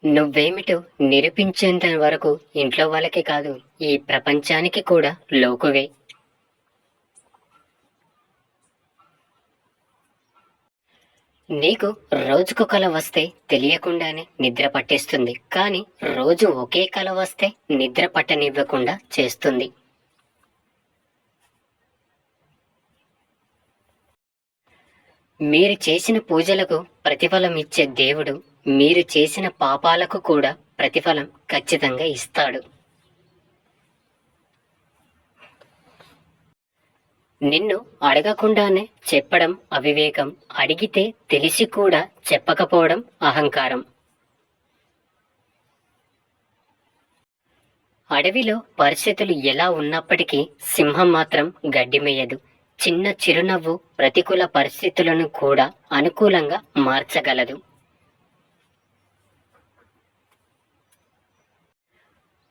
నువ్వేమిటో నిరూపించేంత వరకు ఇంట్లో వాళ్ళకే కాదు, ఈ ప్రపంచానికి కూడా లోకువే. నీకు రోజుకు కల వస్తే తెలియకుండానే నిద్ర పట్టేస్తుంది, కానీ రోజు ఒకే కల వస్తే నిద్ర పట్టనివ్వకుండా చేస్తుంది. మీరు చేసిన పూజలకు ప్రతిఫలం ఇచ్చే దేవుడు మీరు చేసిన పాపాలకు కూడా ప్రతిఫలం ఖచ్చితంగా ఇస్తాడు. నిన్ను అడగకుండానే చెప్పడం అవివేకం, అడిగితే తెలిసి కూడా చెప్పకపోవడం అహంకారం. అడవిలో పరిస్థితులు ఎలా ఉన్నప్పటికీ సింహం మాత్రం గడ్డిమేయదు. చిన్న చిరునవ్వు ప్రతికూల పరిస్థితులను కూడా అనుకూలంగా మార్చగలదు.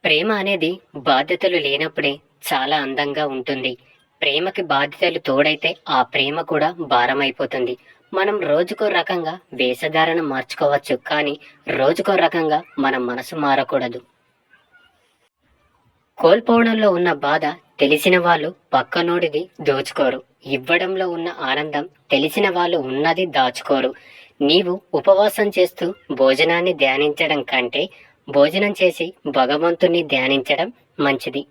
ప్రేమ అనేది బాధ్యతలు లేనప్పుడే చాలా అందంగా ఉంటుంది. ప్రేమకి బాధ్యతలు తోడైతే ఆ ప్రేమ కూడా భారమైపోతుంది. మనం రోజుకో రకంగా వేషధారణ మార్చుకోవచ్చు, కానీ రోజుకో రకంగా మన మనసు మారకూడదు. కోల్పోవడంలో ఉన్న బాధ తెలిసిన వాళ్ళు పక్కనోడిది దోచుకోరు. ఇవ్వడంలో ఉన్న ఆనందం తెలిసిన వాళ్ళు ఉన్నది దాచుకోరు. నీవు ఉపవాసం చేస్తూ భోజనాన్ని ధ్యానించడం కంటే భోజనం చేసి భగవంతుణ్ణి ధ్యానించడం మంచిది.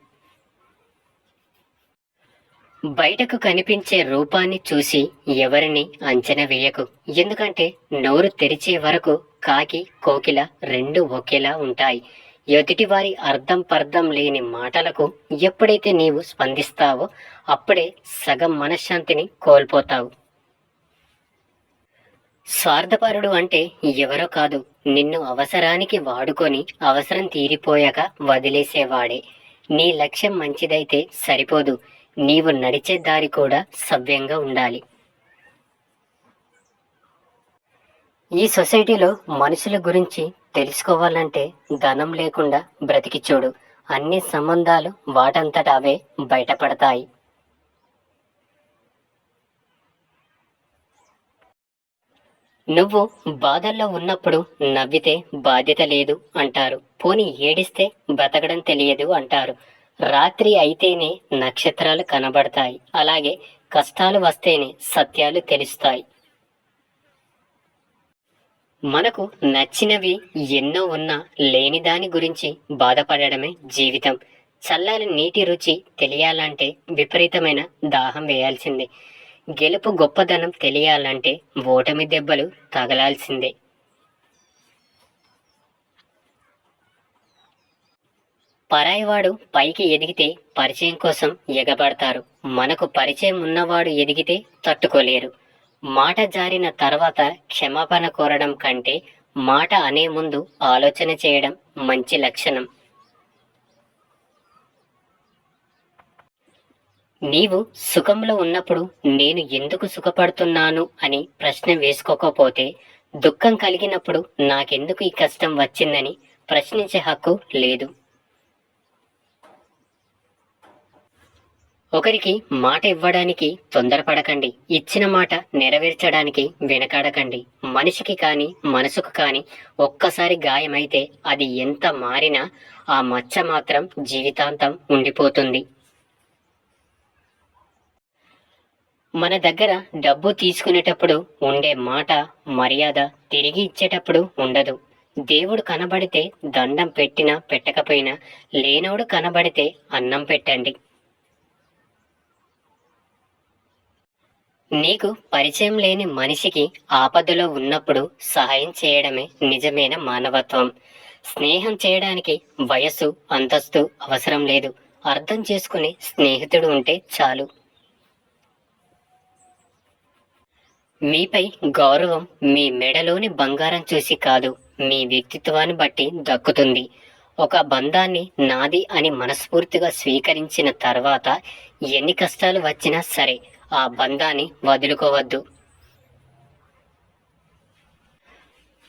బయటకు కనిపించే రూపాన్ని చూసి ఎవరిని అంచనా వేయకు. ఎందుకంటే నోరు తెరిచే వరకు కాకి కోకిల రెండు ఒకేలా ఉంటాయి. ఎదుటివారి అర్థం పర్థం లేని మాటలకు ఎప్పుడైతే నీవు స్పందిస్తావో అప్పుడే సగం మనశ్శాంతిని కోల్పోతావు. స్వార్థపరుడు అంటే ఎవరో కాదు, నిన్ను అవసరానికి వాడుకొని అవసరం తీరిపోయాక వదిలేసేవాడే. నీ లక్ష్యం మంచిదైతే సరిపోదు, నీవు నడిచే దారి కూడా సవ్యంగా ఉండాలి. ఈ సొసైటీలో మనుషుల గురించి తెలుసుకోవాలంటే ధనం లేకుండా బ్రతికి చూడు. అన్ని సంబంధాలు వాటంతట అవే బయటపడతాయి. నువ్వు బాధల్లో ఉన్నప్పుడు నవ్వితే బాధ్యత లేదు అంటారు, పోనీ ఏడిస్తే బ్రతకడం తెలియదు అంటారు. రాత్రి అయితేనే నక్షత్రాలు కనబడతాయి, అలాగే కష్టాలు వస్తేనే సత్యాలు తెలుస్తాయి. మనకు నచ్చినవి ఎన్నో ఉన్నా లేని దాని గురించి బాధపడడమే జీవితం. చల్లని నీటి రుచి తెలియాలంటే విపరీతమైన దాహం వేయాల్సిందే. గెలుపు గొప్పదనం తెలియాలంటే ఓటమి దెబ్బలు తగలాల్సిందే. పరాయివాడు పైకి ఎదిగితే పరిచయం కోసం ఎగబడతారు. మనకు పరిచయం ఉన్నవాడు ఎదిగితే తట్టుకోలేరు. మాట జారిన తర్వాత క్షమాపణ కోరడం కంటే మాట అనే ముందు ఆలోచన చేయడం మంచి లక్షణం. నీవు సుఖంలో ఉన్నప్పుడు నేను ఎందుకు సుఖపడుతున్నాను అని ప్రశ్న వేసుకోకపోతే, దుఃఖం కలిగినప్పుడు నాకెందుకు ఈ కష్టం వచ్చిందని ప్రశ్నించే హక్కు లేదు. ఒకరికి మాట ఇవ్వడానికి తొందరపడకండి, ఇచ్చిన మాట నెరవేర్చడానికి వెనకాడకండి. మనిషికి కానీ మనసుకు కానీ ఒక్కసారి గాయమైతే అది ఎంత మారినా ఆ మచ్చ మాత్రం జీవితాంతం ఉండిపోతుంది. మన దగ్గర డబ్బు తీసుకునేటప్పుడు ఉండే మాట మర్యాద తిరిగి ఇచ్చేటప్పుడు ఉండదు. దేవుడు కనబడితే దండం పెట్టినా పెట్టకపోయినా లేనోడు కనబడితే అన్నం పెట్టండి. నీకు పరిచయం లేని మనిషికి ఆపదలో ఉన్నప్పుడు సహాయం చేయడమే నిజమైన మానవత్వం. స్నేహం చేయడానికి వయస్సు అంతస్తు అవసరం లేదు, అర్థం చేసుకునే స్నేహితుడు ఉంటే చాలు. మీపై గౌరవం మీ మెడలోని బంగారం చూసి కాదు, మీ వ్యక్తిత్వాన్ని బట్టి దక్కుతుంది. ఒక బంధాన్ని నాది అని మనస్ఫూర్తిగా స్వీకరించిన తర్వాత ఎన్ని కష్టాలు వచ్చినా సరే ఆ బంధాన్ని వదులుకోవద్దు.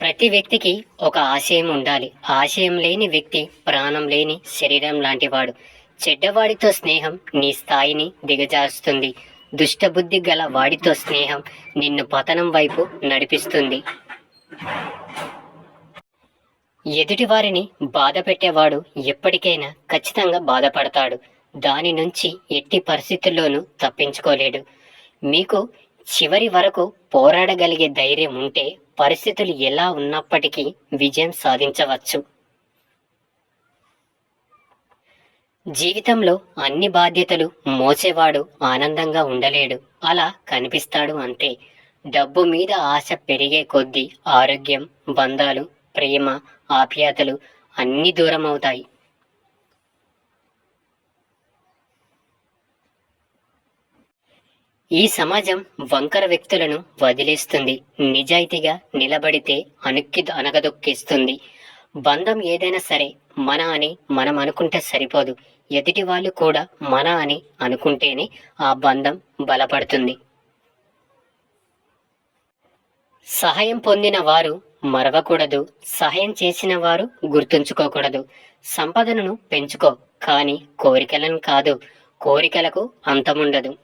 ప్రతి వ్యక్తికి ఒక ఆశయం ఉండాలి. ఆశయం లేని వ్యక్తి ప్రాణం లేని శరీరం లాంటివాడు. చెడ్డవాడితో స్నేహం నీ స్థాయిని దిగజారుస్తుంది. దుష్టబుద్ధి గల వాడితో స్నేహం నిన్ను పతనం వైపు నడిపిస్తుంది. ఎదుటి వారిని బాధ పెట్టేవాడు ఎప్పటికైనా ఖచ్చితంగా బాధపడతాడు. దాని నుంచి ఎట్టి పరిస్థితుల్లోనూ తప్పించుకోలేడు. మీకు చివరి వరకు పోరాడగలిగే ధైర్యం ఉంటే పరిస్థితులు ఎలా ఉన్నప్పటికీ విజయం సాధించవచ్చు. జీవితంలో అన్ని బాధ్యతలు మోసేవాడు ఆనందంగా ఉండలేడు. అలా కనిపిస్తాడు అంతే. డబ్బు మీద ఆశ పెరిగే కొద్దీ ఆరోగ్యం, బంధాలు, ప్రేమ, ఆప్యాయతలు అన్నీ దూరం అవుతాయి. ఈ సమాజం వంకర వ్యక్తులను వదిలేస్తుంది. నిజాయితీగా నిలబడితే అనగదొక్కేస్తుంది. బంధం ఏదైనా సరే మన అని మనం అనుకుంటే సరిపోదు. ఎదుటి వాళ్ళు కూడా మన అని అనుకుంటేనే ఆ బంధం బలపడుతుంది. సహాయం పొందిన వారు మరవకూడదు. సహాయం చేసిన వారు గుర్తుంచుకోకూడదు. సంపదను పెంచుకో, కానీ కోరికలను కాదు. కోరికలకు అంతముండదు.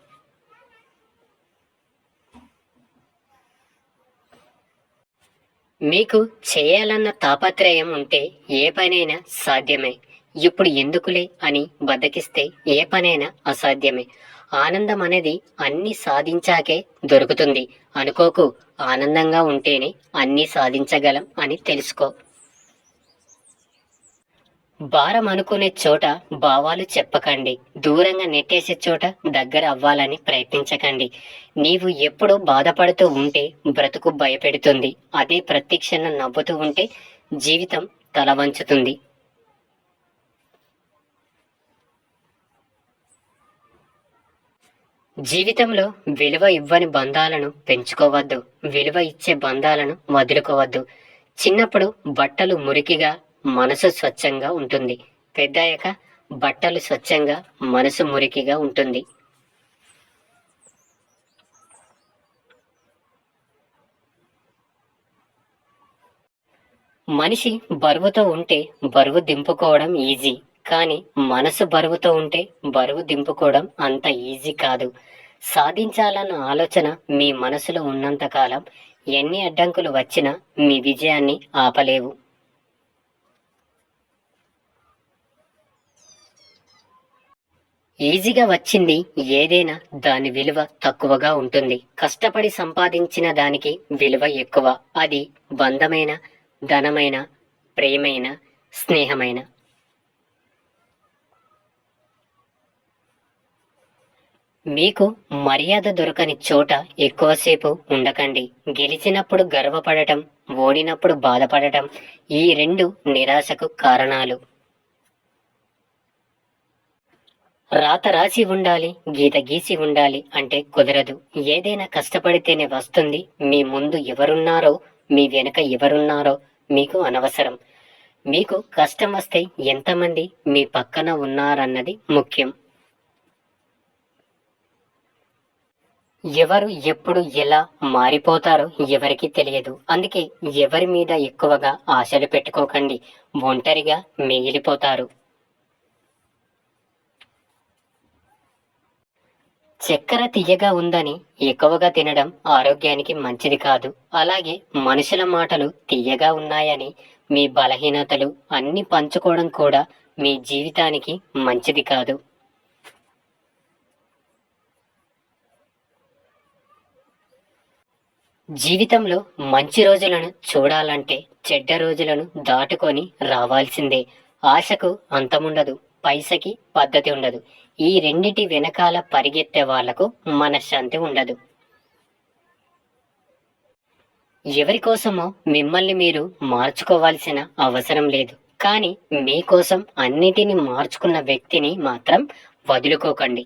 మీకు చేయాలన్న తాపత్రయం ఉంటే ఏ పనైనా సాధ్యమే. ఇప్పుడు ఎందుకులే అని బద్దకిస్తే ఏ పనైనా అసాధ్యమే. ఆనందం అనేది అన్ని సాధించాకే దొరుకుతుంది అనుకోకు. ఆనందంగా ఉంటేనే అన్నీ సాధించగలం అని తెలుసుకో. భారం అనుకునే చోట భావాలు చెప్పకండి. దూరంగా నెట్టేసే చోట దగ్గర అవ్వాలని ప్రయత్నించకండి. నీవు ఎప్పుడు బాధపడుతూ ఉంటే బ్రతుకు భయపెడుతుంది. అదే ప్రతి క్షణం నవ్వుతూ ఉంటే జీవితం తల వంచుతుంది. జీవితంలో విలువ ఇవ్వని బంధాలను పెంచుకోవద్దు. విలువ ఇచ్చే బంధాలను వదులుకోవద్దు. చిన్నప్పుడు బట్టలు మురికిగా మనసు స్వచ్ఛంగా ఉంటుంది. పెద్దయ్యాక బట్టలు స్వచ్ఛంగా మనసు మురికిగా ఉంటుంది. మనిషి బరువుతో ఉంటే బరువు దింపుకోవడం ఈజీ. కానీ మనసు బరువుతో ఉంటే బరువు దింపుకోవడం అంత ఈజీ కాదు. సాధించాలన్న ఆలోచన మీ మనసులో ఉన్నంతకాలం ఎన్ని అడ్డంకులు వచ్చినా మీ విజయాన్ని ఆపలేవు. ఈజీగా వచ్చింది ఏదైనా దాని విలువ తక్కువగా ఉంటుంది. కష్టపడి సంపాదించిన దానికి విలువ ఎక్కువ. అది బంధమైన, ధనమైన, ప్రేమైన, స్నేహమైన. మీకు మర్యాద దొరకని చోట ఎక్కువసేపు ఉండకండి. గెలిచినప్పుడు గర్వపడటం, ఓడినప్పుడు బాధపడటం ఈ రెండు నిరాశకు కారణాలు. రాత రాసి ఉండాలి, గీత గీసి ఉండాలి అంటే కుదరదు. ఏదైనా కష్టపడితేనే వస్తుంది. మీ ముందు ఎవరున్నారో, మీ వెనుక ఎవరున్నారో మీకు అనవసరం. మీకు కష్టం వస్తే ఎంతమంది మీ పక్కన ఉన్నారన్నది ముఖ్యం. ఎవరు ఎప్పుడు ఎలా మారిపోతారో ఎవరికి తెలియదు. అందుకే ఎవరి మీద ఎక్కువగా ఆశలు పెట్టుకోకండి. ఒంటరిగా మిగిలిపోతారు. చక్కెర తియ్యగా ఉందని ఎక్కువగా తినడం ఆరోగ్యానికి మంచిది కాదు. అలాగే మనుషుల మాటలు తియ్యగా ఉన్నాయని మీ బలహీనతలు అన్ని పంచుకోవడం కూడా మీ జీవితానికి మంచిది కాదు. జీవితంలో మంచి రోజులను చూడాలంటే చెడ్డ రోజులను దాటుకొని రావాల్సిందే. ఆశకు అంతముండదు, పైసకి పద్ధతి ఉండదు. ఈ రెండిటి వెనకాల పరిగెత్తే వాళ్లకు మనశ్శాంతి ఉండదు. ఎవరి కోసమో మిమ్మల్ని మీరు మార్చుకోవాల్సిన అవసరం లేదు. కానీ మీకోసం అన్నిటిని మార్చుకున్న వ్యక్తిని మాత్రం వదులుకోకండి.